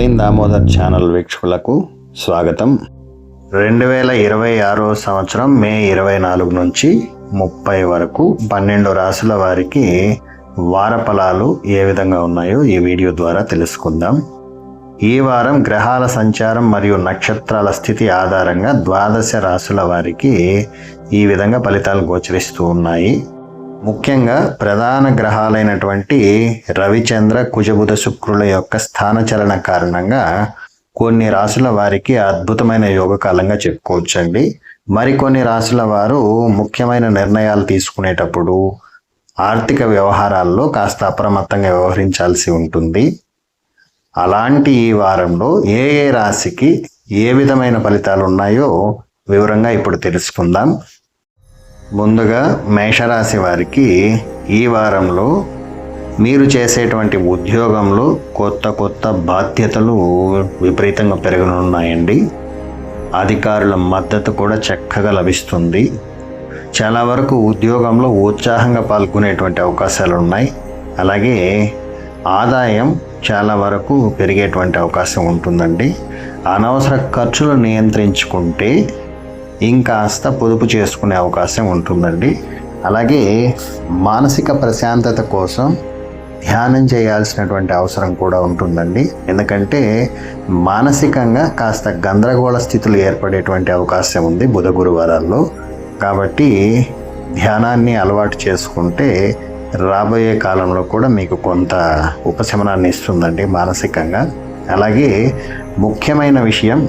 Praveen Damodar channel వీక్షకులకు స్వాగతం. 2026 సంవత్సరం మే 24 నుంచి 30 వరకు 12 రాశుల వారికి వార ఫలాలు ఏ విధంగా ఉన్నాయో ఈ వీడియో ద్వారా తెలుసుకుందాం. ఈ వారం గ్రహాల సంచారం మరియు నక్షత్రాల స్థితి ఆధారంగా 12 రాశుల వారికి ఈ విధంగా ఫలితాలు గోచరిస్తూ ఉన్నాయి. ముఖ్యంగా ప్రధాన గ్రహాలైనటువంటి రవిచంద్ర కుజబుధ శుక్రుల యొక్క స్థానచలన కారణంగా కొన్ని రాశుల వారికి అద్భుతమైన యోగకాలంగా చెప్పుకోవచ్చండి. మరికొన్ని రాశుల వారు ముఖ్యమైన నిర్ణయాలు తీసుకునేటప్పుడు ఆర్థిక వ్యవహారాల్లో కాస్త అప్రమత్తంగా వ్యవహరించాల్సి ఉంటుంది. అలాంటి ఈ వారంలో ఏ రాశికి ఏ విధమైన ఫలితాలు ఉన్నాయో వివరంగా ఇప్పుడు తెలుసుకుందాం. ముందుగా మేషరాశి వారికి ఈ వారంలో మీరు చేసేటువంటి ఉద్యోగంలో కొత్త బాధ్యతలు విపరీతంగా పెరగనున్నాయండి. అధికారుల మద్దతు కూడా చక్కగా లభిస్తుంది. చాలా వరకు ఉద్యోగంలో ఉత్సాహంగా పాల్గొనేటువంటి అవకాశాలు ఉన్నాయి. అలాగే ఆదాయం చాలా వరకు పెరిగేటువంటి అవకాశం ఉంటుందండి. అనవసర ఖర్చులు నియంత్రించుకుంటే ఇంకాస్త పొదుపు చేసుకునే అవకాశం ఉంటుందండి. అలాగే మానసిక ప్రశాంతత కోసం ధ్యానం చేయాల్సినటువంటి అవసరం కూడా ఉంటుందండి. ఎందుకంటే మానసికంగా కాస్త గందరగోళ స్థితులు ఏర్పడేటువంటి అవకాశం ఉంది బుధ గురువారాల్లో. కాబట్టి ధ్యానాన్ని అలవాటు చేసుకుంటే రాబోయే కాలంలో కూడా మీకు కొంత ఉపశమనాన్ని ఇస్తుందండి మానసికంగా. అలాగే ముఖ్యమైన విషయం,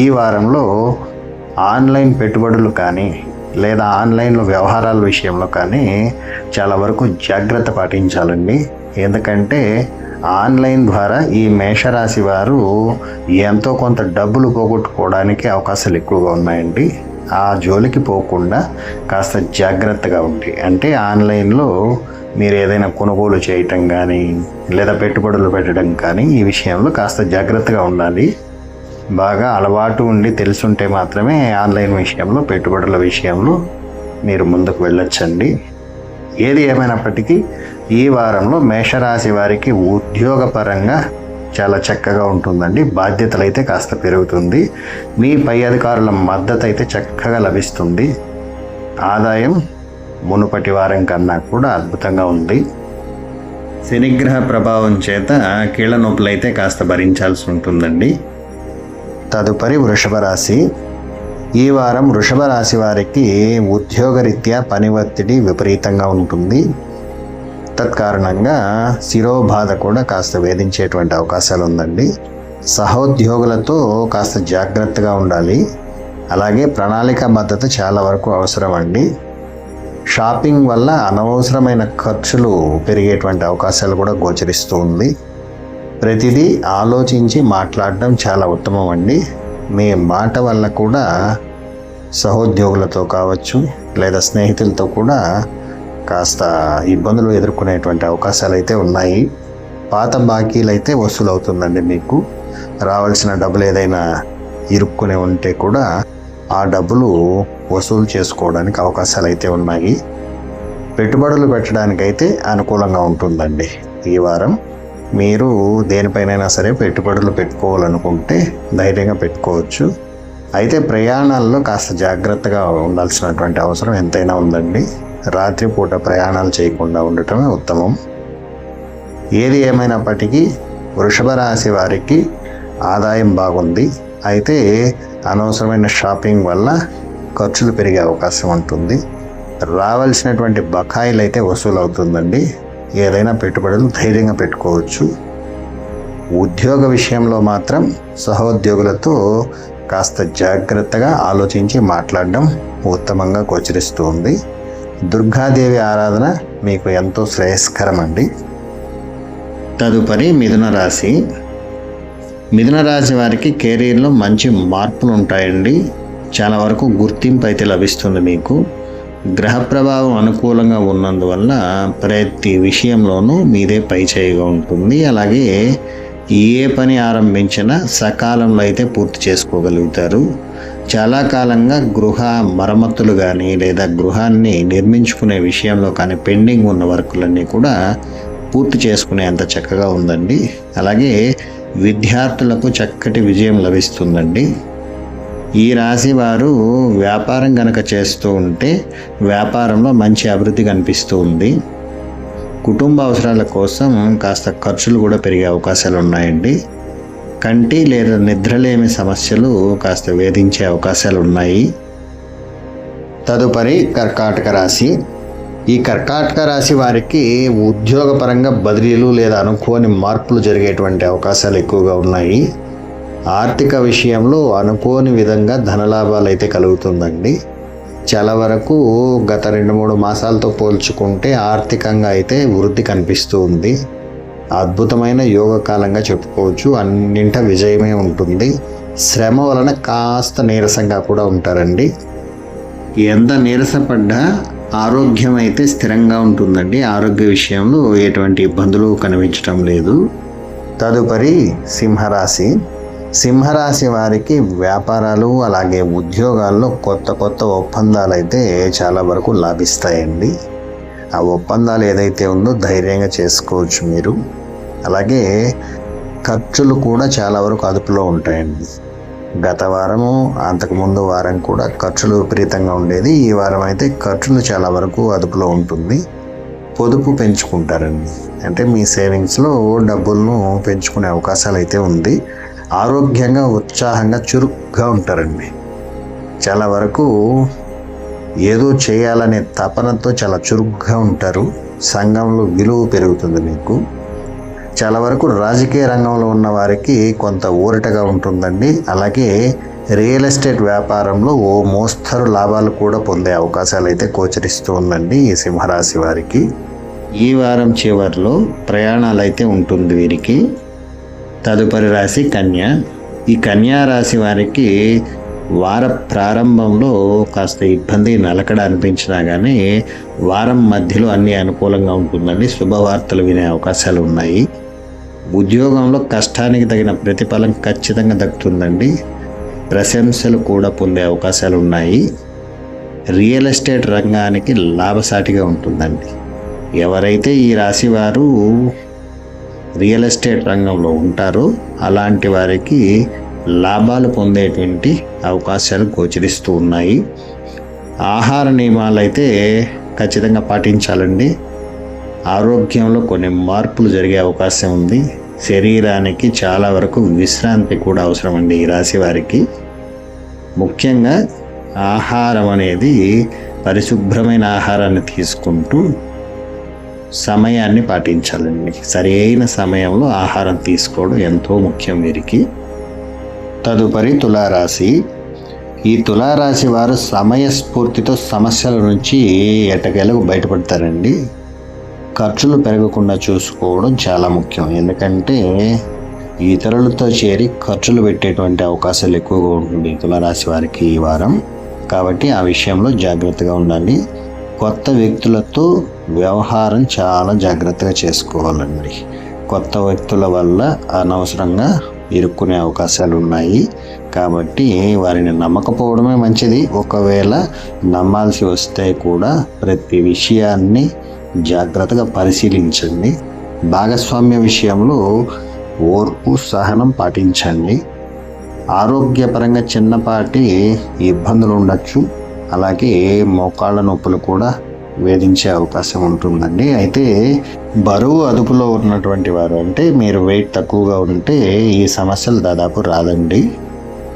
ఈ వారంలో ఆన్లైన్ పెట్టుబడులు కానీ లేదా ఆన్లైన్లో వ్యవహారాల విషయంలో కానీ చాలా వరకు జాగ్రత్త పాటించాలండి. ఎందుకంటే ఆన్లైన్ ద్వారా ఈ మేషరాశి వారు ఎంతో కొంత డబ్బులు పోగొట్టుకోవడానికి అవకాశాలు ఎక్కువగా ఉన్నాయండి. ఆ జోలికి పోకుండా కాస్త జాగ్రత్తగా ఉండి, అంటే ఆన్లైన్లో మీరు ఏదైనా కొనుగోలు చేయటం కానీ లేదా పెట్టుబడులు పెట్టడం కానీ ఈ విషయంలో కాస్త జాగ్రత్తగా ఉండాలి. బాగా అలవాటు ఉండి తెలుసుంటే మాత్రమే ఆన్లైన్ విషయంలో పెట్టుబడుల విషయంలో మీరు ముందుకు వెళ్ళొచ్చండి. ఏది ఏమైనప్పటికీ ఈ వారంలో మేషరాశి వారికి ఉద్యోగపరంగా చాలా చక్కగా ఉంటుందండి. బాధ్యతలు అయితే కాస్త పెరుగుతుంది. మీ పై అధికారుల మద్దతు అయితే చక్కగా లభిస్తుంది. ఆదాయం మునుపటి వారం కన్నా కూడా అద్భుతంగా ఉంది. శనిగ్రహ ప్రభావం చేత కీళ్ళ నొప్పులు అయితే కాస్త భరించాల్సి ఉంటుందండి. తదుపరి వృషభ రాశి. ఈ వారం వృషభ రాశి వారికి ఉద్యోగరీత్యా పని ఒత్తిడి విపరీతంగా ఉంటుంది. తత్కారణంగా శిరోబాధ కూడా కాస్త వేధించేటువంటి అవకాశాలు ఉందండి. సహోద్యోగులతో కాస్త జాగ్రత్తగా ఉండాలి. అలాగే ప్రణాళిక మద్దతు చాలా వరకు అవసరం అండి. షాపింగ్ వల్ల అనవసరమైన ఖర్చులు పెరిగేటువంటి అవకాశాలు కూడా గోచరిస్తూ ఉంది. ప్రతిదీ ఆలోచించి మాట్లాడడం చాలా ఉత్తమం అండి. మీ మాట వల్ల కూడా సహోద్యోగులతో కావచ్చు లేదా స్నేహితులతో కూడా కాస్త ఇబ్బందులు ఎదుర్కొనేటువంటి అవకాశాలు అయితే ఉన్నాయి. పాత బాకీలు అయితే వసూలు అవుతుందండి. మీకు రావాల్సిన డబ్బులు ఏదైనా ఇరుక్కునే ఉంటే కూడా ఆ డబ్బులు వసూలు చేసుకోవడానికి అవకాశాలు అయితే ఉన్నాయి. పెట్టుబడులు పెట్టడానికైతే అనుకూలంగా ఉంటుందండి. ఈ వారం మీరు దేనిపైనైనా సరే పెట్టుబడులు పెట్టుకోవాలనుకుంటే ధైర్యంగా పెట్టుకోవచ్చు. అయితే ప్రయాణాల్లో కాస్త జాగ్రత్తగా ఉండాల్సినటువంటి అవసరం ఎంతైనా ఉందండి. రాత్రిపూట ప్రయాణాలు చేయకుండా ఉండటమే ఉత్తమం. ఏది ఏమైనప్పటికీ వృషభ రాశి వారికి ఆదాయం బాగుంది. అయితే అనవసరమైన షాపింగ్ వల్ల ఖర్చులు పెరిగే అవకాశం ఉంటుంది. రావాల్సినటువంటి బకాయిలు అయితే వసూలు అవుతుందండి. ఏదైనా పెట్టుబడులు ధైర్యంగా పెట్టుకోవచ్చు. ఉద్యోగ విషయంలో మాత్రం సహోద్యోగులతో కాస్త జాగ్రత్తగా ఆలోచించి మాట్లాడడం ఉత్తమంగా గోచరిస్తుంది. దుర్గాదేవి ఆరాధన మీకు ఎంతో శ్రేయస్కరం అండి. తదుపరి మిథున రాశి. మిథున రాశి వారికి కెరీర్లో మంచి మార్పులు ఉంటాయండి. చాలా వరకు గుర్తింపు అయితే లభిస్తుంది మీకు. గ్రహ ప్రభావం అనుకూలంగా ఉన్నందువల్ల ప్రతి విషయంలోనూ మీదే పై చేయిగా ఉంటుంది. అలాగే ఏ పని ఆరంభించినా సకాలంలో అయితే పూర్తి చేసుకోగలుగుతారు. చాలా కాలంగా గృహ మరమ్మతులు కానీ లేదా గృహాన్ని నిర్మించుకునే విషయంలో కానీ పెండింగ్ ఉన్న వర్కులన్నీ కూడా పూర్తి చేసుకునే అంత చక్కగా ఉందండి. అలాగే విద్యార్థులకు చక్కటి విజయం లభిస్తుందండి. ఈ రాశి వారు వ్యాపారం కనుక చేస్తూ ఉంటే వ్యాపారంలో మంచి అభివృద్ధి కనిపిస్తూ ఉంది. కుటుంబ అవసరాల కోసం కాస్త ఖర్చులు కూడా పెరిగే అవకాశాలు ఉన్నాయండి. కంటి లేదా నిద్రలేమి సమస్యలు కాస్త వేధించే అవకాశాలు ఉన్నాయి. తదుపరి కర్కాటక రాశి. ఈ కర్కాటక రాశి వారికి ఉద్యోగపరంగా బదిలీలు లేదా అనుకోని మార్పులు జరిగేటువంటి అవకాశాలు ఎక్కువగా ఉన్నాయి. ఆర్థిక విషయంలో అనుకోని విధంగా ధనలాభాలు అయితే కలుగుతుందండి. చాలా వరకు గత 2-3 మాసాలతో పోల్చుకుంటే ఆర్థికంగా అయితే వృద్ధి కనిపిస్తూ ఉంది. అద్భుతమైన యోగకాలంగా చెప్పుకోవచ్చు. అన్నింట విజయమే ఉంటుంది. శ్రమ వలన కాస్త నీరసంగా కూడా ఉంటారండి. ఎంత నీరసపడ్డా ఆరోగ్యం అయితే స్థిరంగా ఉంటుందండి. ఆరోగ్య విషయంలో ఎటువంటి ఇబ్బందులు కనిపించడం లేదు. తదుపరి సింహరాశి. సింహరాశి వారికి వ్యాపారాలు అలాగే ఉద్యోగాల్లో కొత్త ఒప్పందాలు అయితే చాలా వరకు లాభిస్తాయండి. ఆ ఒప్పందాలు ఏదైతే ఉందో ధైర్యంగా చేసుకోవచ్చు మీరు. అలాగే ఖర్చులు కూడా చాలా వరకు అదుపులో ఉంటాయండి. గత వారము అంతకుముందు వారం కూడా ఖర్చులు విపరీతంగా ఉండేది. ఈ వారం అయితే ఖర్చులు చాలా వరకు అదుపులో ఉంటుంది. పొదుపు పెంచుకుంటారండి. అంటే మీ సేవింగ్స్లో డబ్బులను పెంచుకునే అవకాశాలు అయితే ఉంది. ఆరోగ్యంగా ఉత్సాహంగా చురుగ్గా ఉంటారండి. చాలా వరకు ఏదో చేయాలనే తపనతో చాలా చురుగ్గా ఉంటారు. సంఘంలో విలువ పెరుగుతుంది మీకు. చాలా వరకు రాజకీయ రంగంలో ఉన్న వారికి కొంత ఊరటగా ఉంటుందండి. అలాగే రియల్ ఎస్టేట్ వ్యాపారంలో ఓ మోస్తరు లాభాలు కూడా పొందే అవకాశాలు అయితే గోచరిస్తూ ఉందండి ఈ సింహరాశి వారికి. ఈ వారం చివరిలో ప్రయాణాలు అయితే ఉంటుంది వీరికి. తదుపరి రాశి కన్య. ఈ కన్యా రాశి వారికి వార ప్రారంభంలో కాస్త ఇబ్బంది నలకడ అనిపించినా కానీ వారం మధ్యలో అన్ని అనుకూలంగా ఉంటుందండి. శుభవార్తలు వినే అవకాశాలు ఉన్నాయి. ఉద్యోగంలో కష్టానికి తగిన ప్రతిఫలం ఖచ్చితంగా దక్కుతుందండి. ప్రశంసలు కూడా పొందే అవకాశాలు ఉన్నాయి. రియల్ ఎస్టేట్ రంగానికి లాభసాటిగా ఉంటుందండి. ఎవరైతే ఈ రాశి వారు రియల్ ఎస్టేట్ రంగంలో ఉంటారో అలాంటి వారికి లాభాలు పొందేటువంటి అవకాశాలు గోచరిస్తూ ఉన్నాయి. ఆహార నియమాలు అయితే ఖచ్చితంగా పాటించాలండి. ఆరోగ్యంలో కొన్ని మార్పులు జరిగే అవకాశం ఉంది. శరీరానికి చాలా వరకు విశ్రాంతి కూడా అవసరం అండి ఈ రాశి వారికి. ముఖ్యంగా ఆహారం అనేది పరిశుభ్రమైన ఆహారాన్ని తీసుకుంటూ సమయాన్ని పాటించాలండి. సరైన సమయంలో ఆహారం తీసుకోవడం ఎంతో ముఖ్యం వీరికి. తదుపరి తులారాశి. ఈ తులారాశి వారు సమయస్ఫూర్తితో సమస్యల నుంచి ఎట్టకేలకు బయటపడతారండి. ఖర్చులు పెరగకుండా చూసుకోవడం చాలా ముఖ్యం. ఎందుకంటే ఇతరులతో చేరి ఖర్చులు పెట్టేటువంటి అవకాశాలు ఎక్కువగా ఉంటుంది తులారాశి వారికి ఈ వారం. కాబట్టి ఆ విషయంలో జాగ్రత్తగా ఉండాలి. కొత్త వ్యక్తులతో వ్యవహారం చాలా జాగ్రత్తగా చేసుకోవాలండి. కొత్త వ్యక్తుల వల్ల అనవసరంగా ఇరుక్కునే అవకాశాలు ఉన్నాయి. కాబట్టి వారిని నమ్మకపోవడమే మంచిది. ఒకవేళ నమ్మాల్సి వస్తే కూడా ప్రతి విషయాన్ని జాగ్రత్తగా పరిశీలించండి. భాగస్వామ్య విషయంలో ఓర్పు సహనం పాటించండి. ఆరోగ్యపరంగా చిన్నపాటి ఇబ్బందులు ఉండొచ్చు. అలాగే మోకాళ్ళ నొప్పులు కూడా వేధించే అవకాశం ఉంటుందండి. అయితే బరువు అదుపులో ఉన్నటువంటి వారు, అంటే మీరు వెయిట్ తక్కువగా ఉంటే ఈ సమస్యలు దాదాపు రాదండి.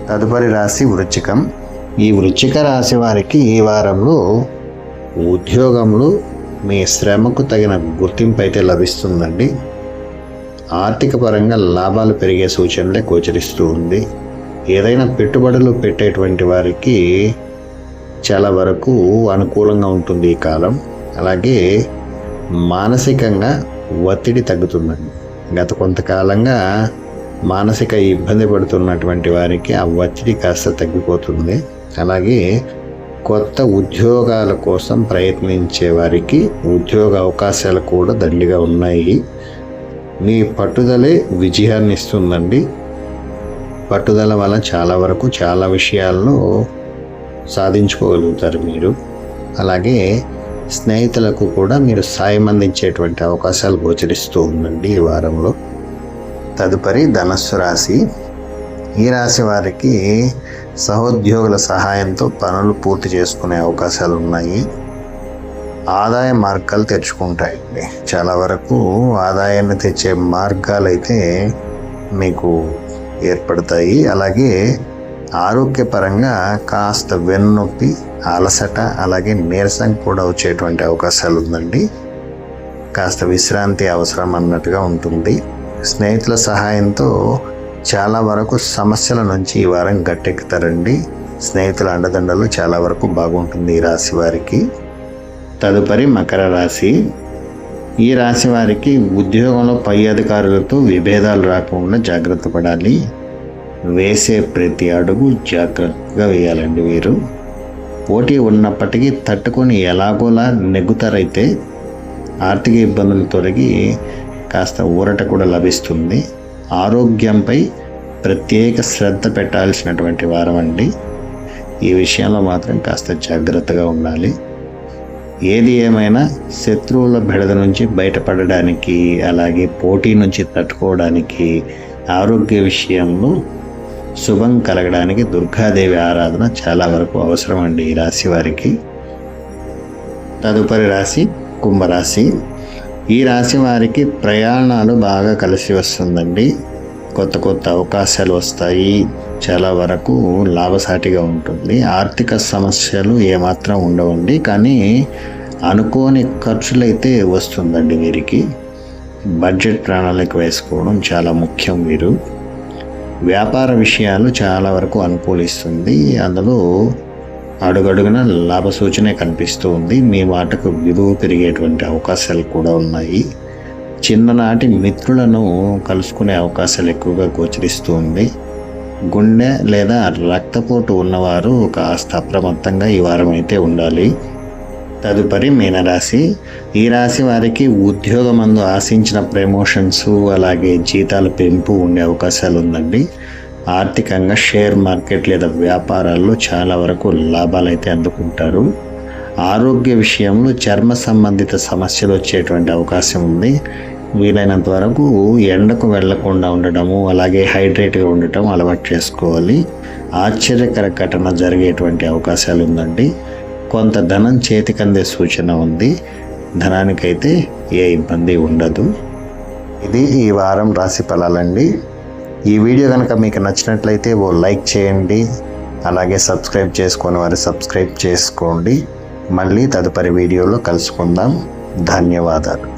తదుపరి రాశి వృశ్చికం. ఈ వృశ్చిక రాశి వారికి ఈ వారంలో ఉద్యోగంలో మీ శ్రమకు తగిన గుర్తింపు అయితే లభిస్తుందండి. ఆర్థిక పరంగా లాభాలు పెరిగే సూచనలే గోచరిస్తూ ఉంది. ఏదైనా పెట్టుబడులు పెట్టేటువంటి వారికి చాలా వరకు అనుకూలంగా ఉంటుంది ఈ కాలం. అలాగే మానసికంగా ఒత్తిడి తగ్గుతుందండి. గత కొంతకాలంగా మానసిక ఇబ్బంది పడుతున్నటువంటి వారికి ఆ ఒత్తిడి కాస్త తగ్గిపోతుంది. అలాగే కొత్త ఉద్యోగాల కోసం ప్రయత్నించే వారికి ఉద్యోగ అవకాశాలు కూడా దండిగా ఉన్నాయి. మీ పట్టుదలే విజయాన్ని ఇస్తుందండి. పట్టుదల వల్ల చాలా వరకు చాలా విషయాల్లో సాధించుకోగలుగుతారు మీరు. అలాగే స్నేహితులకు కూడా మీరు సాయం అందించేటువంటి అవకాశాలు గోచరిస్తూ ఉందండి ఈ వారంలో. తదుపరి ధనస్సు రాశి. ఈ రాశి వారికి సహోద్యోగుల సహాయంతో పనులు పూర్తి చేసుకునే అవకాశాలు ఉన్నాయి. ఆదాయ మార్గాలు తెరుచుకుంటాయండి. చాలా వరకు ఆదాయాన్ని తెచ్చే మార్గాలు అయితే మీకు ఏర్పడతాయి. అలాగే ఆరోగ్యపరంగా కాస్త వెన్నునొప్పి, అలసట, అలాగే నీరసం కూడా వచ్చేటువంటి అవకాశాలు ఉందండి. కాస్త విశ్రాంతి అవసరం అన్నట్టుగా ఉంటుంది. స్నేహితుల సహాయంతో చాలా వరకు సమస్యల నుంచి ఈ వారం గట్టెక్కుతారండి. స్నేహితుల అండదండలు చాలా వరకు బాగుంటుంది ఈ రాశి వారికి. తదుపరి మకర రాశి. ఈ రాశి వారికి ఉద్యోగంలో పై అధికారులతో విభేదాలు రాకుండా జాగ్రత్త పడాలి. వేసే ప్రతి అడుగు జాగ్రత్తగా వేయాలండి. వీరు పోటీ ఉన్నప్పటికీ తట్టుకొని ఎలాగోలా నెగ్గుతారైతే ఆర్థిక ఇబ్బందులు తొలగి కాస్త ఊరట కూడా లభిస్తుంది. ఆరోగ్యంపై ప్రత్యేక శ్రద్ధ పెట్టాల్సినటువంటి వారం అండి. ఈ విషయంలో మాత్రం కాస్త జాగ్రత్తగా ఉండాలి. ఏది ఏమైనా శత్రువుల బెడద నుంచి బయటపడడానికి, అలాగే పోటీ నుంచి తట్టుకోవడానికి, ఆరోగ్య విషయంలో శుభం కలగడానికి దుర్గాదేవి ఆరాధన చాలా వరకు అవసరం అండి ఈ రాశి వారికి. తదుపరి రాశి కుంభరాశి. ఈ రాశి వారికి ప్రయాణాలు బాగా కలిసి వస్తుందండి. కొత్త కొత్త అవకాశాలు వస్తాయి. చాలా వరకు లాభసాటిగా ఉంటుంది. ఆర్థిక సమస్యలు ఏమాత్రం ఉండవండి. కానీ అనుకోని ఖర్చులైతే వస్తుందండి వీరికి. బడ్జెట్ ప్రణాళిక వేసుకోవడం చాలా ముఖ్యం. వీరు వ్యాపార విషయాలు చాలా వరకు అనుకూలిస్తుంది. అందులో అడుగడుగున లాభ సూచనే కనిపిస్తూ ఉంది. మీ మాటకు విలువ పెరిగేటువంటి అవకాశాలు కూడా ఉన్నాయి. చిన్ననాటి మిత్రులను కలుసుకునే అవకాశాలు ఎక్కువగా గోచరిస్తూ ఉంది. గుండె లేదా రక్తపోటు ఉన్నవారు కాస్త అప్రమత్తంగా ఈ వారం అయితే ఉండాలి. తదుపరి మీనరాశి. ఈ రాశి వారికి ఉద్యోగమందు ఆశించిన ప్రమోషన్స్, అలాగే జీతాల పెంపు ఉండే అవకాశాలు ఉందండి. ఆర్థికంగా షేర్ మార్కెట్ లేదా వ్యాపారాల్లో చాలా వరకు లాభాలు అయితే అందుకుంటారు. ఆరోగ్య విషయంలో చర్మ సంబంధిత సమస్యలు వచ్చేటువంటి అవకాశం ఉంది. వీలైనంత వరకు ఎండకు వెళ్లకుండా ఉండటము, అలాగే హైడ్రేట్గా ఉండటం అలవాటు చేసుకోవాలి. ఆశ్చర్యకర ఘటన జరిగేటువంటి అవకాశాలు ఉందండి. కొంత ధనం చేతికందే సూచన ఉంది. ధనానికైతే ఏ ఇబ్బంది ఉండదు. ఇది ఈ వారం రాశి ఫలాలండి. ఈ వీడియో కనుక మీకు నచ్చినట్లయితే ఓ లైక్ చేయండి. అలాగే సబ్స్క్రైబ్ చేసుకొని వారు సబ్స్క్రైబ్ చేసుకోండి. మళ్ళీ తదుపరి వీడియోలో కలుసుకుందాం. ధన్యవాదాలు.